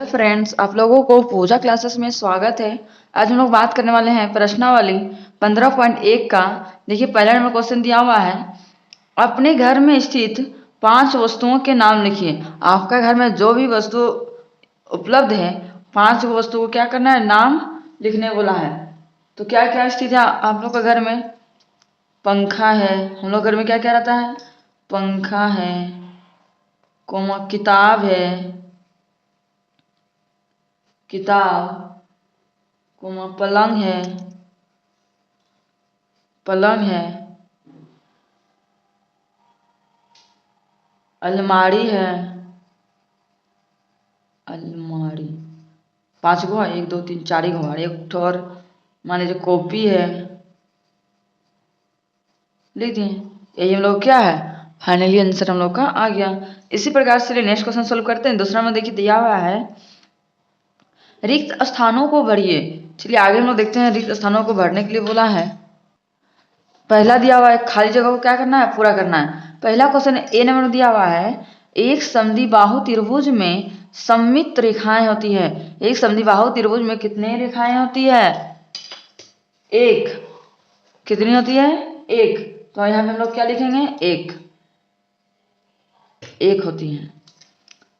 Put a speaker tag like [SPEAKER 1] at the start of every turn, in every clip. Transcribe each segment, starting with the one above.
[SPEAKER 1] Friends, आप लोगों को पूजा क्लासेस में स्वागत है। आज हम लोग बात करने वाले हैं प्रश्नावली 15.1 का। देखिए, पहला नंबर क्वेश्चन दिया हुआ है, अपने घर में स्थित 5 वस्तुओं के नाम लिखिए। आपका घर में जो भी वस्तु उपलब्ध है, 5 वस्तु को क्या करना है, नाम लिखने बोला है। तो क्या क्या स्थित है आप लोग का घर में? पंखा है, हम लोग घर में क्या क्या रहता है? पंखा है, किताब है, पलंग है, पलंग है, अलमारी है, अलमारी 5 गो है, 1 2 3 4 ही गो है। एक ठो और मान लीजिए कॉपी है, लिख दिए। यही हम लोग क्या है, फाइनली आंसर हम लोग का आ गया। इसी प्रकार से नेक्स्ट क्वेश्चन सोल्व करते हैं। दूसरा में देखिए दिया हुआ है, रिक्त स्थानों को भरिए। चलिए आगे हम लोग देखते हैं, रिक्त स्थानों को भरने के लिए बोला है। पहला दिया हुआ है, खाली जगह को क्या करना है, पूरा करना है। पहला क्वेश्चन ए नंबर में दिया हुआ है, एक समद्विबाहु त्रिभुज में सममित रेखाएं होती है। एक समद्विबाहु त्रिभुज में कितने रेखाएं होती है? एक। कितनी होती है? एक। तो यहां पे हम लोग क्या लिखेंगे, एक होती है।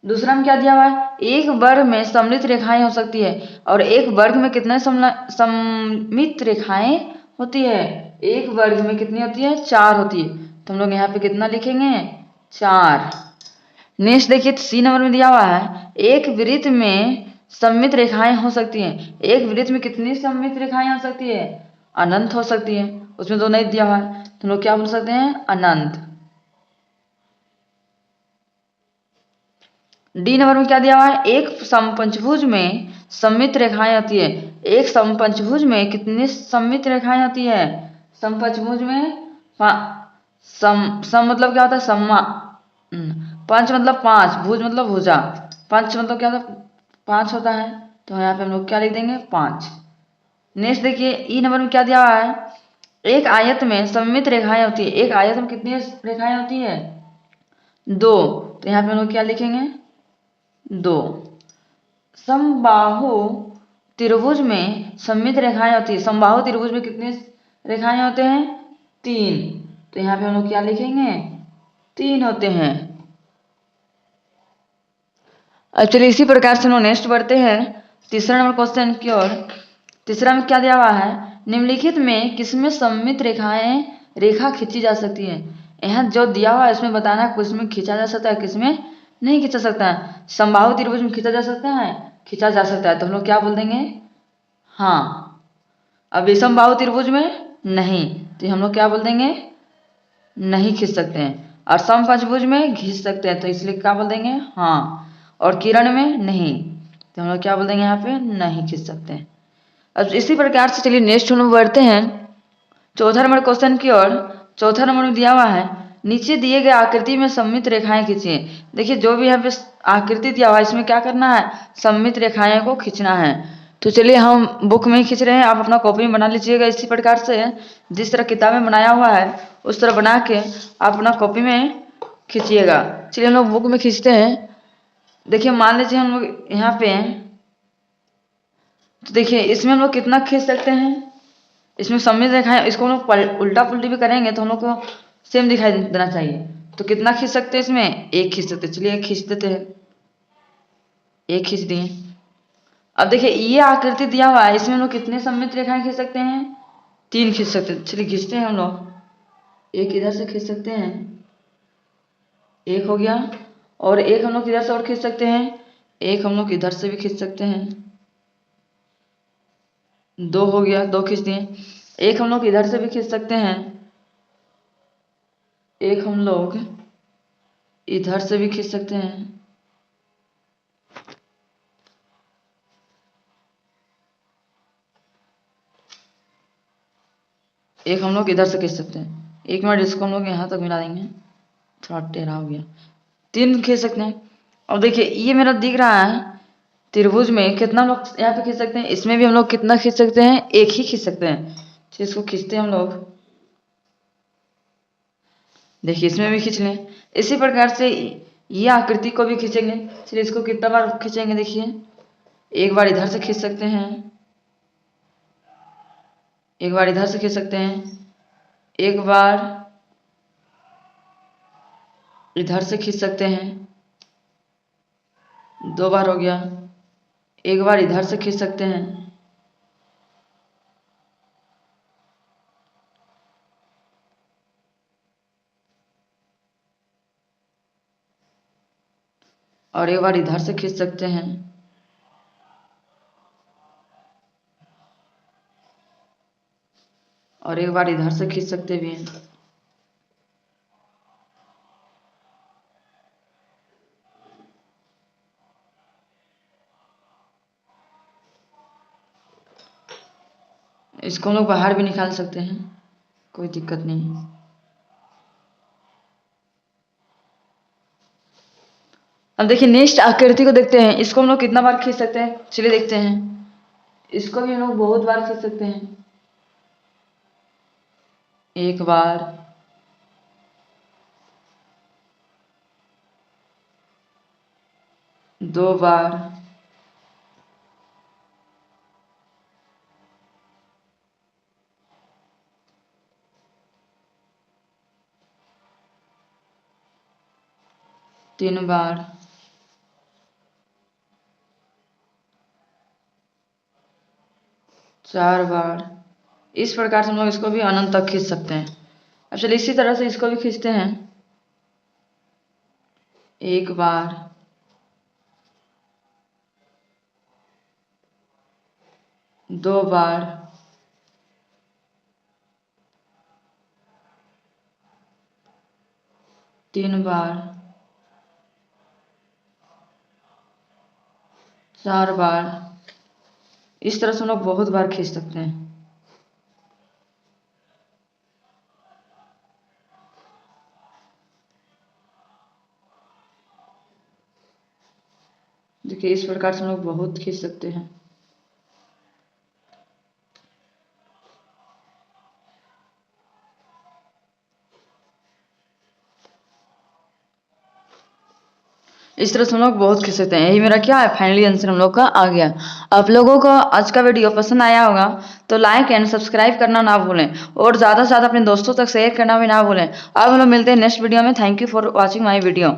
[SPEAKER 1] दूसरा में क्या दिया हुआ है, एक वर्ग में सममित रेखाएं हो सकती है। और एक वर्ग में कितने सममित रेखाएं होती है? एक वर्ग में कितनी होती है? 4 होती है। तो हम लोग यहाँ पे कितना लिखेंगे, 4। नेक्स्ट देखिए, सी नंबर में दिया हुआ है, एक वृत्त में सममित रेखाएं हो सकती हैं। एक वृत्त में कितनी सममित रेखाएं हो सकती है? अनंत हो सकती है। उसमें तो नहीं दिया हुआ है, तो हम लोग क्या बोल सकते हैं, अनंत। डी नंबर में क्या दिया हुआ है, एक समपंचभुज में सममित रेखाएं होती है। एक समपंचभुज में कितनी सममित रेखाएं होती है? समपंचभुज में सम मतलब क्या होता है, सम्मा। पंच मतलब 5, भुज मतलब भुजा। पंच मतलब क्या होता है, 5 होता है। तो यहाँ पे हम लोग क्या लिख देंगे, 5। नेक्स्ट देखिए, ई नंबर में क्या दिया हुआ है, एक आयत में सममित रेखाएं होती है। एक आयत में कितनी रेखाएं होती है? 2। तो यहाँ पे हम लोग क्या लिखेंगे, 2। समबाहु त्रिभुज में सममित रेखाएं होती है। समबाहु त्रिभुज में कितने रेखाएं होते हैं? 3। तो यहाँ पे हम लोग क्या लिखेंगे, 3 होते हैं। अब चलिए इसी प्रकार से हम लोग नेक्स्ट बढ़ते हैं तीसरा नंबर क्वेश्चन की ओर। तीसरा में क्या दिया हुआ है, निम्नलिखित में किसमें सममित रेखा खींची जा सकती है। यहाँ जो दिया हुआ है इसमें बताना है, किसमें खींचा जा सकता है, किसमें नहीं खींचा सकता है। समबाहु त्रिभुज में खींचा जा सकता है, खींचा जा सकता है। तो हम लोग क्या बोल देंगे, हाँ। अब विषमबाहु त्रिभुज में नहीं, तो हम लोग क्या बोल देंगे, नहीं खींच सकते हैं। और समपंचभुज में खींच सकते हैं, तो इसलिए क्या बोल देंगे, हाँ। और किरण में नहीं, तो हम लोग क्या बोल देंगे, यहाँ पे नहीं खींच सकते हैं। अब इसी प्रकार से चलिए नेक्स्ट हम बढ़ते हैं चौथा नंबर क्वेश्चन की ओर। चौथा नंबर में दिया हुआ है, नीचे दिए गए आकृति में सममित रेखाएं खींचिए। देखिए जो भी यहाँ पे आकृति दिया हुआ है, इसमें क्या करना है, सममित रेखाएं को खींचना है। तो चलिए हम बुक में ही खींच रहे हैं, आप अपना कॉपी में बना लीजिएगा। इसी प्रकार से जिस तरह किताब में बनाया हुआ है उस तरह बना के आप अपना कॉपी में खींचिएगा। चलिए हम लोग बुक में खींचते हैं। देखिए मान लीजिए हम लोग यहाँ पे, तो देखिए इसमें हम लोग कितना खींच सकते हैं, इसमें सममित रेखाएं, इसको हम लोग उल्टा पुल्टी भी करेंगे तो हम लोग को सेम दिखाई देना चाहिए। तो कितना खींच सकते हैं, इसमें एक खींच सकते हैं। चलिए एक खींच देते हैं, एक खींच दिए। अब देखिए ये आकृति दिया हुआ है, इसमें हम लोग कितने सममित रेखाएं खींच सकते हैं, 3 खींच सकते हैं। चलिए खींचते हैं हम लोग। एक इधर से खींच सकते हैं, एक हो गया। और एक हम लोग इधर से और खींच सकते हैं, एक हम लोग इधर से भी खींच सकते हैं, 2 हो गया, 2 खींच दिए। एक हम लोग इधर से भी खींच सकते हैं, एक हम लोग इधर से भी खींच सकते हैं, एक हम लोग इधर से खींच सकते हैं। एक मिनट, इसको हम लोग यहाँ तक मिला देंगे, थोड़ा टेढ़ा हो गया। 3 खींच सकते हैं। अब देखिए ये मेरा दिख रहा है त्रिभुज में कितना लोग यहाँ पे खींच सकते हैं, इसमें भी हम लोग कितना खींच सकते हैं, एक ही खींच सकते हैं। चलिए इसको खींचते हैं हम लोग। देखिए इसमें भी खींच लें। इसी प्रकार से ये आकृति को भी खींचेंगे। चलिए इसको कितना बार खींचेंगे, देखिए एक बार इधर से खींच सकते हैं, एक बार इधर से खींच सकते हैं, एक बार इधर से खींच सकते हैं, 2 बार हो गया। एक बार इधर से खींच सकते हैं, और एक बार इधर से खींच सकते हैं, और एक बार इधर से खींच सकते भी हैं। इसको हम लोग बाहर भी निकाल सकते हैं, कोई दिक्कत नहीं है। अब देखिए नेक्स्ट आकृति को देखते हैं। इसको हम लोग कितना बार खींच सकते हैं, चलिए देखते हैं। इसको भी हम लोग बहुत बार खींच सकते हैं। एक बार, दो बार, तीन बार, चार बार। इस प्रकार से हम लोग इसको भी अनंत तक खींच सकते हैं। अब चलिए इसी तरह से इसको भी खींचते हैं। एक बार, दो बार, तीन बार, चार बार। इस तरह से हम लोग बहुत बार खींच सकते हैं। देखिए इस प्रकार से हम लोग बहुत खींच सकते हैं। इस तरह से हम लोग बहुत खींच सकते हैं। यही मेरा क्या है, फाइनली आंसर हम लोग का आ गया। आप लोगों को आज का वीडियो पसंद आया होगा तो लाइक एंड सब्सक्राइब करना ना भूलें, और ज़्यादा से ज़्यादा अपने दोस्तों तक शेयर करना भी ना भूलें। अब हम लोग मिलते हैं नेक्स्ट वीडियो में। Thank you for watching my video.